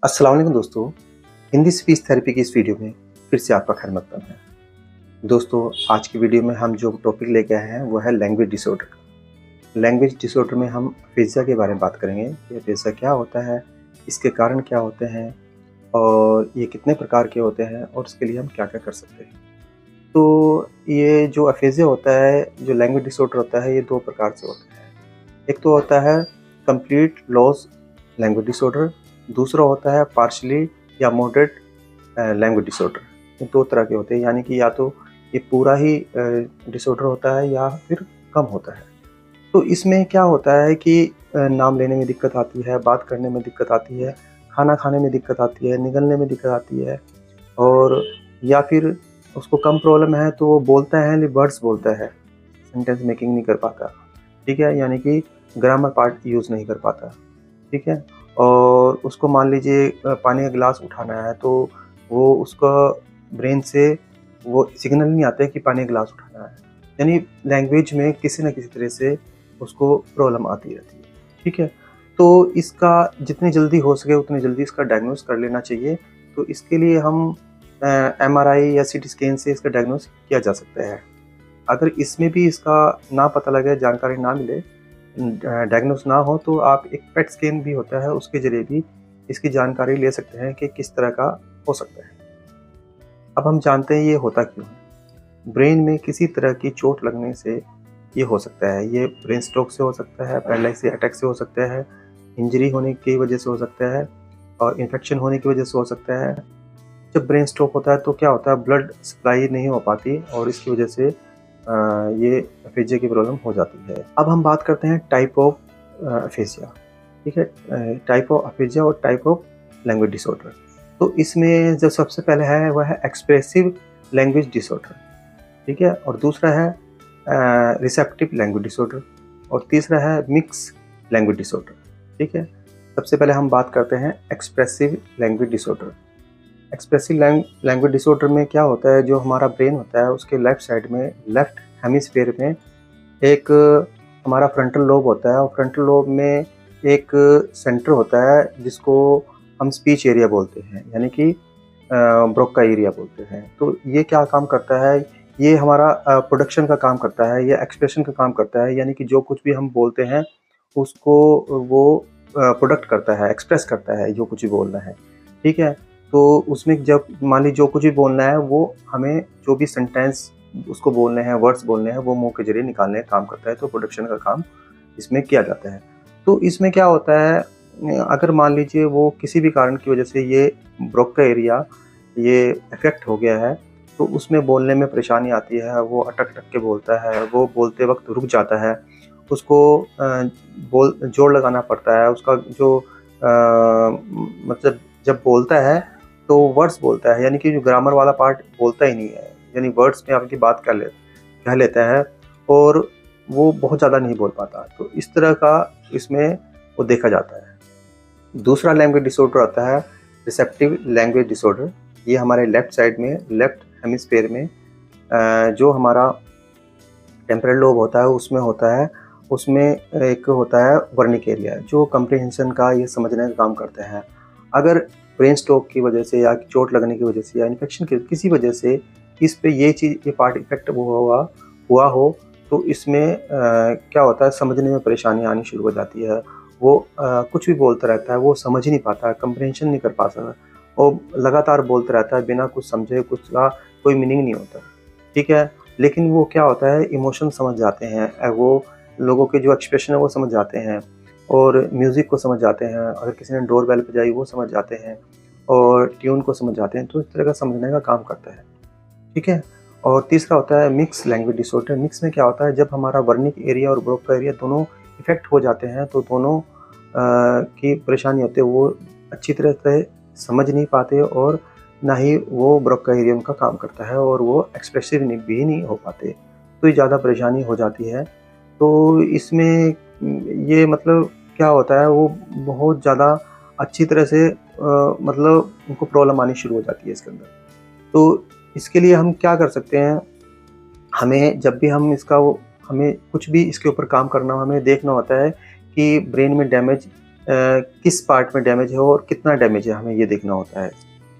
अस्सलाम वालेकुम दोस्तों। हिंदी स्पीच थेरेपी की इस वीडियो में फिर से आपका खैर मकदम है। दोस्तों, आज की वीडियो में हम जो टॉपिक लेके आए हैं वो है लैंग्वेज डिसऑर्डर का। लैंग्वेज डिसऑर्डर में हम अफेज़िया के बारे में बात करेंगे कि अफेज़िया क्या होता है, इसके कारण क्या होते हैं और ये कितने प्रकार के होते हैं और इसके लिए हम क्या-क्या कर सकते हैं। तो ये जो अफेज़िया होता है, जो लैंग्वेज डिसऑर्डर होता है, ये 2 प्रकार से होता है। एक तो होता है कंप्लीट लॉस लैंग्वेज डिसऑर्डर, दूसरा होता है पार्शियली या मॉडरेट लैंग्वेज डिसऑर्डर। ये 2 तरह के होते हैं, यानी कि या तो ये पूरा ही डिसऑर्डर होता है या फिर कम होता है। तो इसमें क्या होता है कि नाम लेने में दिक्कत आती है, बात करने में दिक्कत आती है, खाना खाने में दिक्कत आती है, निगलने में दिक्कत आती है और या फिर उसको कम प्रॉब्लम है तो वो बोलता है लेकिन वर्ड्स बोलता है, सेंटेंस मेकिंग नहीं कर पाता। ठीक है? यानी कि ग्रामर पार्ट यूज़ नहीं कर पाता। ठीक है? और उसको मान लीजिए पानी का गिलास उठाना है तो वो उसका ब्रेन से वो सिग्नल नहीं आता है कि पानी का गिलास उठाना है। यानी लैंग्वेज में किसी न किसी तरह से उसको प्रॉब्लम आती रहती है। ठीक है? तो इसका जितनी जल्दी हो सके उतनी जल्दी इसका डायग्नोस कर लेना चाहिए। तो इसके लिए हम एमआरआई या सीटी स्कैन से इसका डायग्नोस किया जा सकता है। अगर इसमें भी इसका ना पता लगे, जानकारी ना मिले, डायग्नोस ना हो तो आप एक पेट स्कैन भी होता है, उसके ज़रिए भी इसकी जानकारी ले सकते हैं कि किस तरह का हो सकता है। अब हम जानते हैं ये होता क्यों है। ब्रेन में किसी तरह की चोट लगने से ये हो सकता है। ये ब्रेन स्ट्रोक से हो सकता है, पैरालिसिस अटैक से हो सकता है, इंजरी होने की वजह से हो सकता है और इन्फेक्शन होने की वजह से हो सकता है। जब ब्रेन स्ट्रोक होता है तो क्या होता है, ब्लड सप्लाई नहीं हो पाती और इसकी वजह से ये अफेजिया की प्रॉब्लम हो जाती है। अब हम बात करते हैं टाइप ऑफ अफेजिया। ठीक है? टाइप ऑफ अफेजिया और टाइप ऑफ लैंग्वेज डिसऑर्डर। तो इसमें जो सबसे पहले है वह है एक्सप्रेसिव लैंग्वेज डिसऑर्डर। ठीक है? और दूसरा है रिसेप्टिव लैंग्वेज डिसऑर्डर और तीसरा है मिक्स लैंग्वेज डिसऑर्डर। ठीक है? सबसे पहले हम बात करते हैं expressive language disorder. Expressive language disorder में क्या होता है, जो हमारा ब्रेन होता है उसके लेफ्ट साइड में, लेफ्ट हेमिस्फीयर में एक हमारा फ्रंटल लोब होता है और फ्रंटल लोब में एक सेंटर होता है जिसको हम स्पीच एरिया बोलते हैं, यानी कि ब्रोका एरिया बोलते हैं। तो ये क्या काम करता है, ये हमारा प्रोडक्शन का काम करता है, ये एक्सप्रेशन का काम करता है, यानी कि जो कुछ भी हम बोलते हैं उसको वो प्रोडक्ट करता है, एक्सप्रेस करता है जो कुछ भी बोलना है। ठीक है? तो उसमें जब मान लीजिए जो कुछ भी बोलना है वो हमें जो भी सेंटेंस उसको बोलने हैं, वर्ड्स बोलने हैं, वो मुँह के ज़रिए निकालने का काम करता है, तो प्रोडक्शन का काम इसमें किया जाता है। तो इसमें क्या होता है, अगर मान लीजिए वो किसी भी कारण की वजह से ये ब्रोका एरिया ये इफ़ेक्ट हो गया है, तो उसमें बोलने में परेशानी आती है, वो अटक-अटक के बोलता है, वो बोलते वक़्त रुक जाता है, उसको बोल जोर लगाना पड़ता है, उसका जो मतलब जब बोलता है तो वर्ड्स बोलता है, यानी कि जो ग्रामर वाला पार्ट बोलता ही नहीं है, यानी वर्ड्स में आपकी बात कह लेता है और वो बहुत ज़्यादा नहीं बोल पाता। तो इस तरह का इसमें वो देखा जाता है। दूसरा लैंग्वेज डिसऑर्डर आता है रिसेप्टिव लैंग्वेज डिसऑर्डर। ये हमारे लेफ्ट साइड में, लेफ्ट हेमिस्फीयर में जो हमारा टेम्पोरल लोब होता है उसमें होता है, उसमें एक होता है वर्निक एरिया जो कम्प्रीहेंशन का, ये समझने का काम करते हैं। अगर ब्रेन स्ट्रोक की वजह से या चोट लगने की वजह से या इन्फेक्शन की किसी वजह से इस पे ये पार्ट इफेक्ट हुआ हो तो इसमें क्या होता है, समझने में परेशानी आनी शुरू हो जाती है। वो कुछ भी बोलता रहता है, वो समझ ही नहीं पाता, कम्प्रीहेंशन नहीं कर पाता और लगातार बोलता रहता है बिना कुछ समझे, कुछ का कोई मीनिंग नहीं होता। ठीक है? लेकिन वो क्या होता है, इमोशन समझ जाते हैं, वो लोगों के जो एक्सप्रेशन है वो समझ जाते हैं और म्यूज़िक को समझ जाते हैं, अगर किसी ने डोर बेल बजाई वो समझ जाते हैं और ट्यून को समझ जाते हैं, तो इस तरह का समझने का काम करता है। ठीक है? और तीसरा होता है मिक्स लैंग्वेज डिसऑर्डर। मिक्स में क्या होता है, जब हमारा वर्निक एरिया और ब्रोका एरिया दोनों इफ़ेक्ट हो जाते हैं तो दोनों की परेशानी होती है, वो अच्छी तरह से समझ नहीं पाते और ना ही वो ब्रोका एरिया उनका काम करता है और वो एक्सप्रेसिव भी नहीं हो पाते, तो ये ज़्यादा परेशानी हो जाती है। तो इसमें ये मतलब क्या होता है, वो बहुत ज़्यादा अच्छी तरह से मतलब उनको प्रॉब्लम आनी शुरू हो जाती है इसके अंदर। तो इसके लिए हम क्या कर सकते हैं, हमें जब भी हम हमें कुछ भी इसके ऊपर काम करना, हमें देखना होता है कि ब्रेन में डैमेज किस पार्ट में डैमेज है और कितना डैमेज है, हमें ये देखना होता है,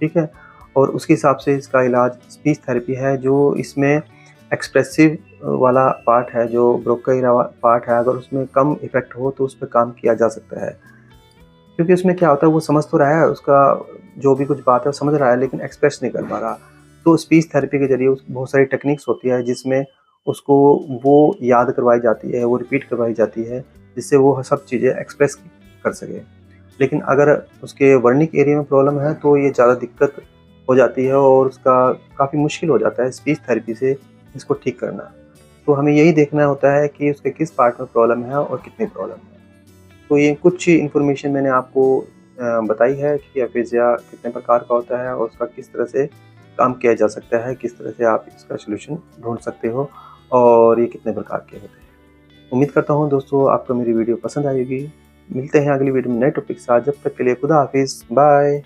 ठीक है। और उसके हिसाब से इसका इलाज स्पीच थेरेपी है, जो इसमें एक्सप्रेसिव वाला पार्ट है, जो ब्रोका पार्ट है, अगर उसमें कम इफ़ेक्ट हो तो उस पे काम किया जा सकता है। क्योंकि उसमें क्या होता है, वो समझ तो रहा है, उसका जो भी कुछ बात है वो समझ रहा है, लेकिन एक्सप्रेस नहीं कर पा रहा। तो स्पीच थेरेपी के ज़रिए उस बहुत सारी टेक्निक्स होती है जिसमें उसको वो याद करवाई जाती है, वो रिपीट करवाई जाती है, जिससे वो सब चीज़ें एक्सप्रेस कर सके। लेकिन अगर उसके वर्निक एरिया में प्रॉब्लम है तो ये ज़्यादा दिक्कत हो जाती है और उसका काफ़ी मुश्किल हो जाता है स्पीच थेरेपी से इसको ठीक करना। तो हमें यही देखना होता है कि उसके किस पार्ट में प्रॉब्लम है और कितनी प्रॉब्लम है। तो ये कुछ इन्फॉर्मेशन मैंने आपको बताई है कि एफेज़िया कितने प्रकार का होता है और उसका किस तरह से काम किया जा सकता है, किस तरह से आप इसका सॉल्यूशन ढूँढ सकते हो और ये कितने प्रकार के होते हैं। उम्मीद करता हूँ दोस्तों आपको मेरी वीडियो पसंद आएगी। मिलते हैं अगली वीडियो में नए टॉपिक के साथ, जब तक के लिए खुदा हाफ़िज़, बाय।